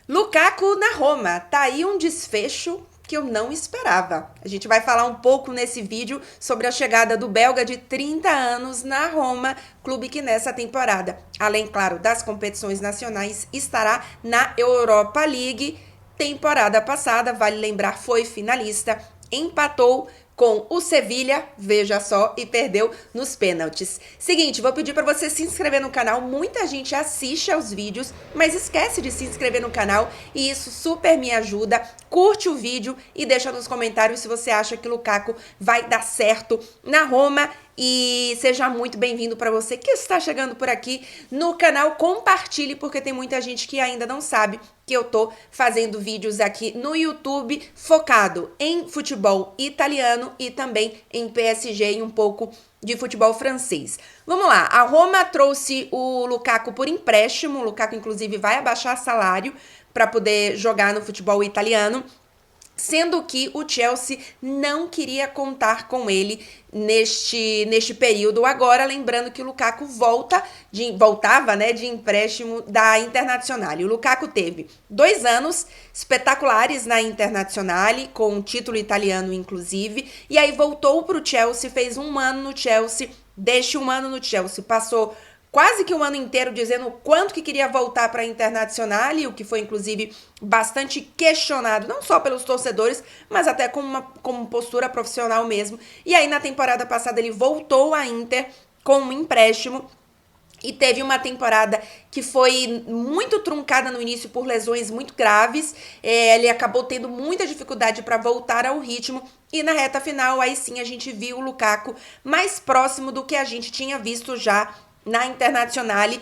Lukaku na Roma, tá aí um desfecho que eu não esperava. A gente vai falar um pouco nesse vídeo sobre a chegada do belga de 30 anos na Roma, clube que nessa temporada, além, claro, das competições nacionais, estará na Europa League. Temporada passada, vale lembrar, foi finalista, empatou com o Sevilha, veja só, e perdeu nos pênaltis. Seguinte, vou pedir para você se inscrever no canal. Muita gente assiste aos vídeos, mas esquece de se inscrever no canal e isso super me ajuda. Curte o vídeo e deixa nos comentários se você acha que Lukaku vai dar certo na Roma. E seja muito bem-vindo para você que está chegando por aqui no canal. Compartilhe, porque tem muita gente que ainda não sabe que eu tô fazendo vídeos aqui no YouTube focado em futebol italiano e também em PSG e um pouco de futebol francês. Vamos lá, a Roma trouxe o Lukaku por empréstimo. O Lukaku, inclusive, vai abaixar salário para poder jogar no futebol italiano, sendo que o Chelsea não queria contar com ele neste período. Agora, lembrando que o Lukaku voltava, né, de empréstimo da Internazionale. O Lukaku teve 2 anos espetaculares na Internazionale, com o título italiano, inclusive, e aí voltou para o Chelsea, fez 1 ano no Chelsea. Deste 1 ano no Chelsea, passou quase que 1 ano inteiro dizendo o quanto que queria voltar para a Internazionale, o que foi, inclusive, bastante questionado, não só pelos torcedores, mas até como postura profissional mesmo. E aí, na temporada passada, ele voltou à Inter com um empréstimo e teve uma temporada que foi muito truncada no início por lesões muito graves. Ele acabou tendo muita dificuldade para voltar ao ritmo. E na reta final, aí sim, a gente viu o Lukaku mais próximo do que a gente tinha visto já na Internazionale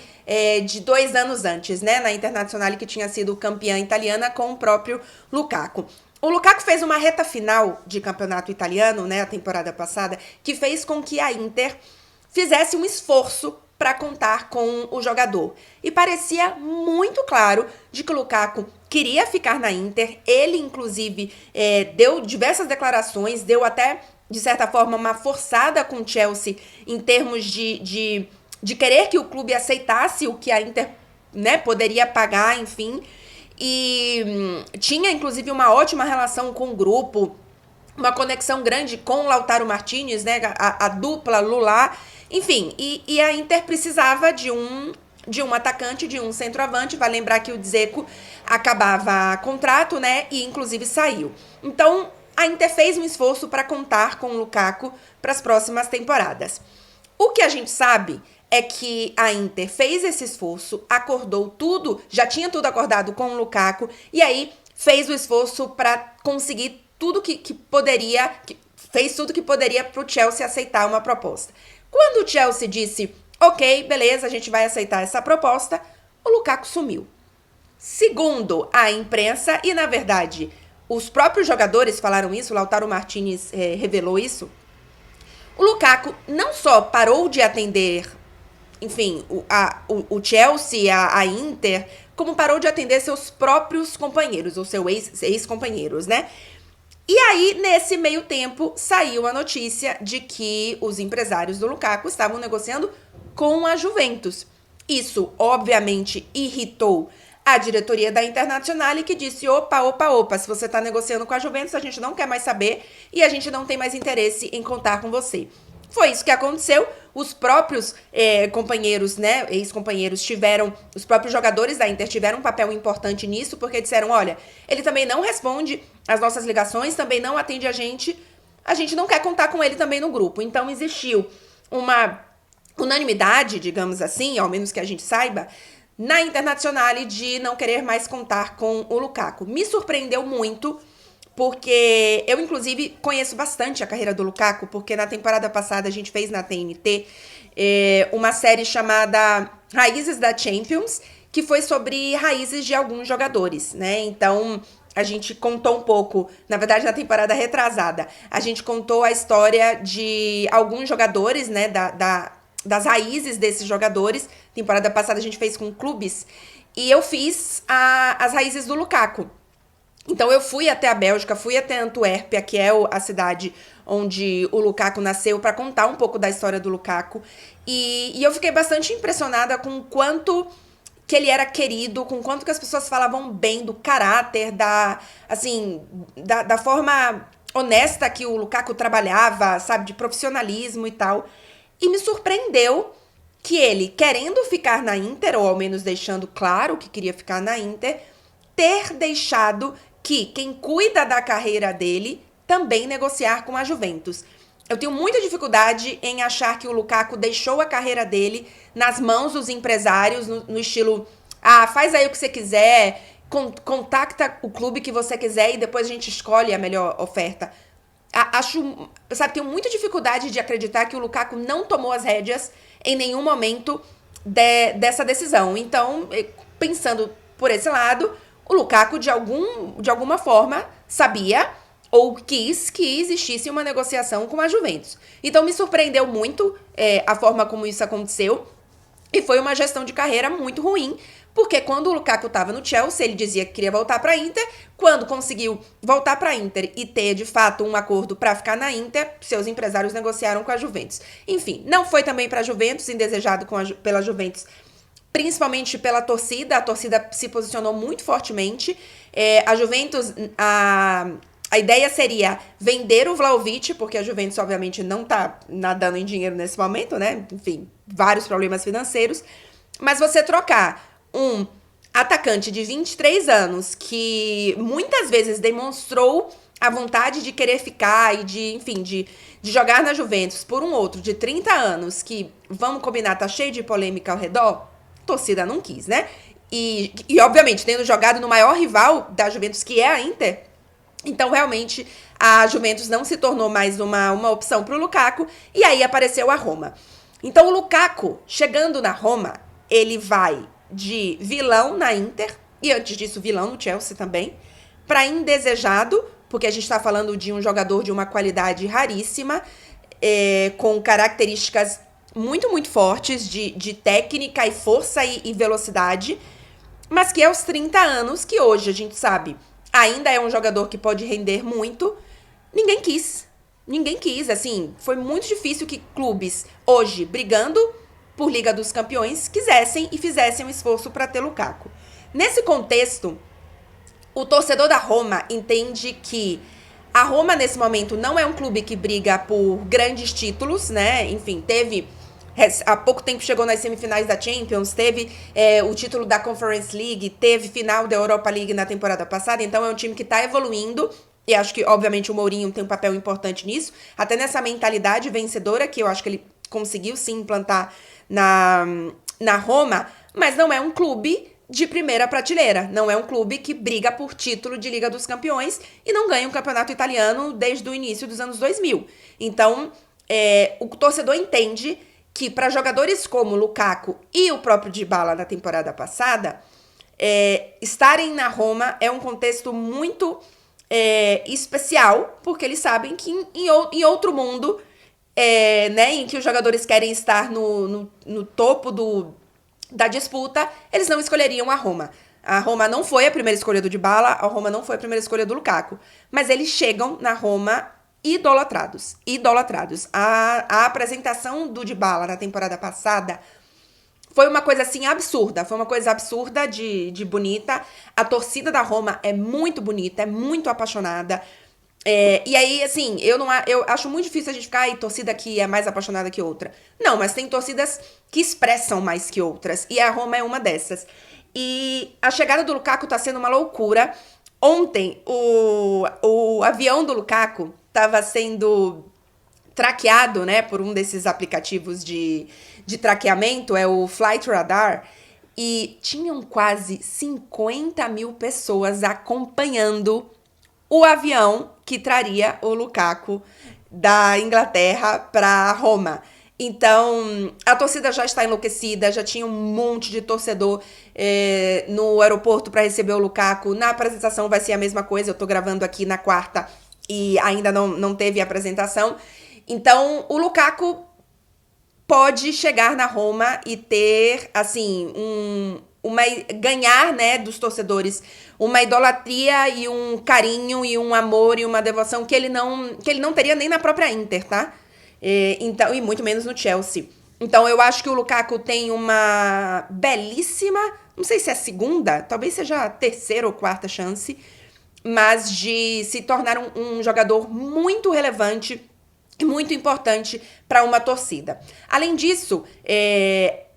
de 2 anos antes, né? Na Internazionale que tinha sido campeã italiana com o próprio Lukaku. O Lukaku fez uma reta final de campeonato italiano, né? A temporada passada, que fez com que a Inter fizesse um esforço para contar com o jogador. E parecia muito claro de que o Lukaku queria ficar na Inter. Ele, inclusive, deu diversas declarações, deu até, de certa forma, uma forçada com o Chelsea em termos de querer que o clube aceitasse o que a Inter, né, poderia pagar, enfim. E tinha, inclusive, uma ótima relação com o grupo, uma conexão grande com o Lautaro Martinez, né, a dupla Lula. Enfim, e a Inter precisava de um atacante, de um centroavante. Vai lembrar que o Dzeko acabava contrato, né, e inclusive saiu. Então, a Inter fez um esforço para contar com o Lukaku para as próximas temporadas. O que a gente sabe é que a Inter fez esse esforço, acordou tudo, já tinha tudo acordado com o Lukaku, e aí fez o esforço para conseguir tudo que poderia, fez tudo que poderia para o Chelsea aceitar uma proposta. Quando o Chelsea disse, ok, beleza, a gente vai aceitar essa proposta, o Lukaku sumiu. Segundo a imprensa, e na verdade os próprios jogadores falaram isso, o Lautaro Martinez revelou isso, o Lukaku não só parou de atender, enfim, o Chelsea, a Inter, como parou de atender seus próprios companheiros, ou seus ex-companheiros, né? E aí, nesse meio tempo, saiu a notícia de que os empresários do Lukaku estavam negociando com a Juventus. Isso, obviamente, irritou a diretoria da Internazionale, que disse, opa, se você está negociando com a Juventus, a gente não quer mais saber e a gente não tem mais interesse em contar com você. Foi isso que aconteceu. Os próprios companheiros, né, ex-companheiros os próprios jogadores da Inter tiveram um papel importante nisso, porque disseram, olha, ele também não responde às nossas ligações, também não atende a gente não quer contar com ele também no grupo. Então existiu uma unanimidade, digamos assim, ao menos que a gente saiba, na Internazionale de não querer mais contar com o Lukaku. Me surpreendeu muito, porque eu, inclusive, conheço bastante a carreira do Lukaku, porque na temporada passada a gente fez na TNT uma série chamada Raízes da Champions, que foi sobre raízes de alguns jogadores, né? Então, a gente contou um pouco, na verdade, na temporada retrasada, a gente contou a história de alguns jogadores, né, das raízes desses jogadores. Temporada passada a gente fez com clubes, e eu fiz as raízes do Lukaku. Então eu fui até a Bélgica, fui até Antuérpia, que é a cidade onde o Lukaku nasceu, para contar um pouco da história do Lukaku. E eu fiquei bastante impressionada com o quanto que ele era querido, com quanto que as pessoas falavam bem do caráter, da forma honesta que o Lukaku trabalhava, sabe, de profissionalismo e tal. E me surpreendeu que ele, querendo ficar na Inter, ou ao menos deixando claro que queria ficar na Inter, ter deixado que quem cuida da carreira dele também negociar com a Juventus. Eu tenho muita dificuldade em achar que o Lukaku deixou a carreira dele nas mãos dos empresários, no estilo, faz aí o que você quiser, contacta o clube que você quiser e depois a gente escolhe a melhor oferta. Tenho muita dificuldade de acreditar que o Lukaku não tomou as rédeas em nenhum momento dessa decisão. Então, pensando por esse lado, o Lukaku, de alguma forma, sabia ou quis que existisse uma negociação com a Juventus. Então, me surpreendeu muito a forma como isso aconteceu. E foi uma gestão de carreira muito ruim, porque quando o Lukaku estava no Chelsea, ele dizia que queria voltar para a Inter. Quando conseguiu voltar para a Inter e ter, de fato, um acordo para ficar na Inter, seus empresários negociaram com a Juventus. Enfim, não foi também para a Juventus, indesejado pela Juventus, principalmente pela torcida. A torcida se posicionou muito fortemente. A Juventus... A ideia seria vender o Vlahovic, porque a Juventus, obviamente, não tá nadando em dinheiro nesse momento, né? Enfim, vários problemas financeiros. Mas você trocar um atacante de 23 anos, que muitas vezes demonstrou a vontade de querer ficar e de jogar na Juventus, por um outro de 30 anos, que, vamos combinar, tá cheio de polêmica ao redor, a torcida não quis, né? E obviamente, tendo jogado no maior rival da Juventus, que é a Inter... Então, realmente, a Juventus não se tornou mais uma opção para o Lukaku, e aí apareceu a Roma. Então, o Lukaku, chegando na Roma, ele vai de vilão na Inter, e antes disso, vilão no Chelsea também, para indesejado, porque a gente está falando de um jogador de uma qualidade raríssima, com características muito, muito fortes de técnica e força e velocidade, mas que aos 30 anos, que hoje a gente sabe... ainda é um jogador que pode render muito, ninguém quis. Ninguém quis, assim, foi muito difícil que clubes, hoje, brigando por Liga dos Campeões, quisessem e fizessem um esforço para ter Lukaku. Nesse contexto, o torcedor da Roma entende que a Roma, nesse momento, não é um clube que briga por grandes títulos, né? Enfim, há pouco tempo chegou nas semifinais da Champions, teve o título da Conference League, teve final da Europa League na temporada passada, então é um time que está evoluindo, e acho que, obviamente, o Mourinho tem um papel importante nisso, até nessa mentalidade vencedora, que eu acho que ele conseguiu sim implantar na Roma, mas não é um clube de primeira prateleira, não é um clube que briga por título de Liga dos Campeões e não ganha um campeonato italiano desde o início dos anos 2000. Então, o torcedor entende que para jogadores como Lukaku e o próprio Dybala na temporada passada, estarem na Roma é um contexto muito especial, porque eles sabem que em outro mundo, né, em que os jogadores querem estar no topo da disputa, eles não escolheriam a Roma. A Roma não foi a primeira escolha do Dybala, a Roma não foi a primeira escolha do Lukaku, mas eles chegam na Roma idolatrados. A apresentação do Dybala na temporada passada foi uma coisa assim absurda, de bonita. A torcida da Roma é muito bonita, é muito apaixonada. E aí, assim, eu acho muito difícil a gente ficar, torcida que é mais apaixonada que outra. Não, mas tem torcidas que expressam mais que outras, e a Roma é uma dessas. E a chegada do Lukaku tá sendo uma loucura. Ontem, o avião do Lukaku estava sendo traqueado, né, por um desses aplicativos de traqueamento, o Flight Radar, e tinham quase 50 mil pessoas acompanhando o avião que traria o Lukaku da Inglaterra para Roma. Então, a torcida já está enlouquecida, já tinha um monte de torcedor no aeroporto para receber o Lukaku. Na apresentação vai ser a mesma coisa, eu tô gravando aqui na quarta e ainda não teve apresentação. Então, o Lukaku pode chegar na Roma e ter, assim, ganhar, né, dos torcedores uma idolatria e um carinho e um amor e uma devoção que ele não teria nem na própria Inter, tá? E muito menos no Chelsea. Então, eu acho que o Lukaku tem uma belíssima não sei se é a segunda, talvez seja a terceira ou quarta chance, mas de se tornar um jogador muito relevante e muito importante para uma torcida. Além disso,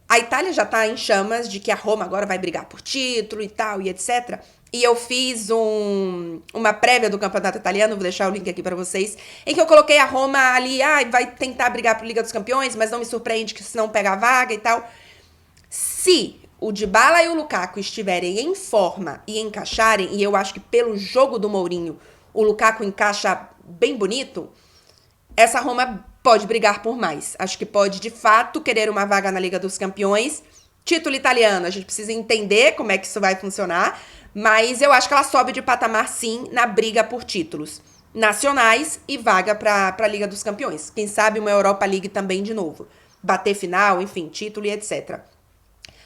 a Itália já está em chamas de que a Roma agora vai brigar por título e tal, e etc. E eu fiz uma prévia do campeonato italiano, vou deixar o link aqui para vocês, em que eu coloquei a Roma ali, vai tentar brigar por Liga dos Campeões, mas não me surpreende que se não pega a vaga e tal. Se o Dybala e o Lukaku estiverem em forma e encaixarem, e eu acho que pelo jogo do Mourinho o Lukaku encaixa bem bonito, essa Roma pode brigar por mais. Acho que pode, de fato, querer uma vaga na Liga dos Campeões. Título italiano, a gente precisa entender como é que isso vai funcionar, mas eu acho que ela sobe de patamar, sim, na briga por títulos nacionais e vaga para a Liga dos Campeões. Quem sabe uma Europa League também de novo. Bater final, enfim, título e etc.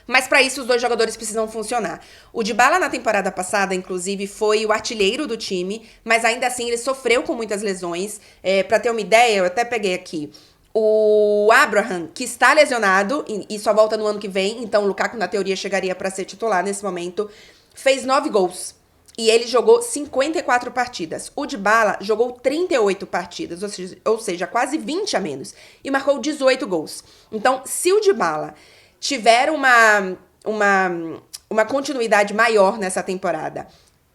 Mas para isso os dois jogadores precisam funcionar. O Dybala na temporada passada, inclusive, foi o artilheiro do time, mas ainda assim ele sofreu com muitas lesões. Para ter uma ideia, eu até peguei aqui. O Abraham, que está lesionado e só volta no ano que vem, então o Lukaku na teoria chegaria para ser titular nesse momento, fez 9 gols. E ele jogou 54 partidas. O Dybala jogou 38 partidas, ou seja, quase 20 a menos. E marcou 18 gols. Então, se o Dybala tiver uma continuidade maior nessa temporada,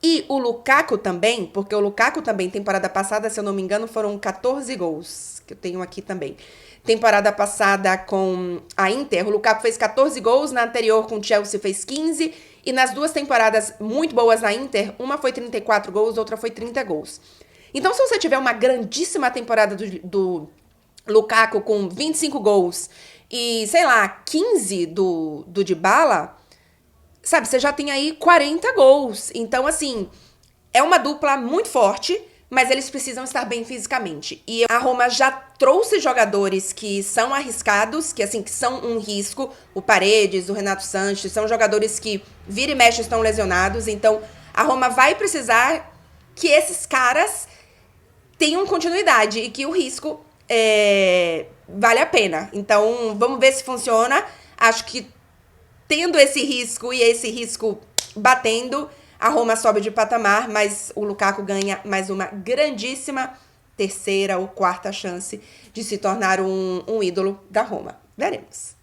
e o Lukaku também, porque o Lukaku também, temporada passada, se eu não me engano, foram 14 gols, que eu tenho aqui também. Temporada passada com a Inter, o Lukaku fez 14 gols, na anterior com o Chelsea fez 15, e nas duas temporadas muito boas na Inter, uma foi 34 gols, outra foi 30 gols. Então, se você tiver uma grandíssima temporada do Lukaku com 25 gols e, sei lá, 15 do Dybala, sabe, você já tem aí 40 gols. Então, assim, é uma dupla muito forte, mas eles precisam estar bem fisicamente. E a Roma já trouxe jogadores que são arriscados, que assim, que são um risco. O Paredes, o Renato Sanches, são jogadores que vira e mexe estão lesionados. Então, a Roma vai precisar que esses caras tenham continuidade e que o risco vale a pena. Então, vamos ver se funciona. Acho que tendo esse risco e esse risco batendo, a Roma sobe de patamar, mas o Lukaku ganha mais uma grandíssima terceira ou quarta chance de se tornar um ídolo da Roma. Veremos.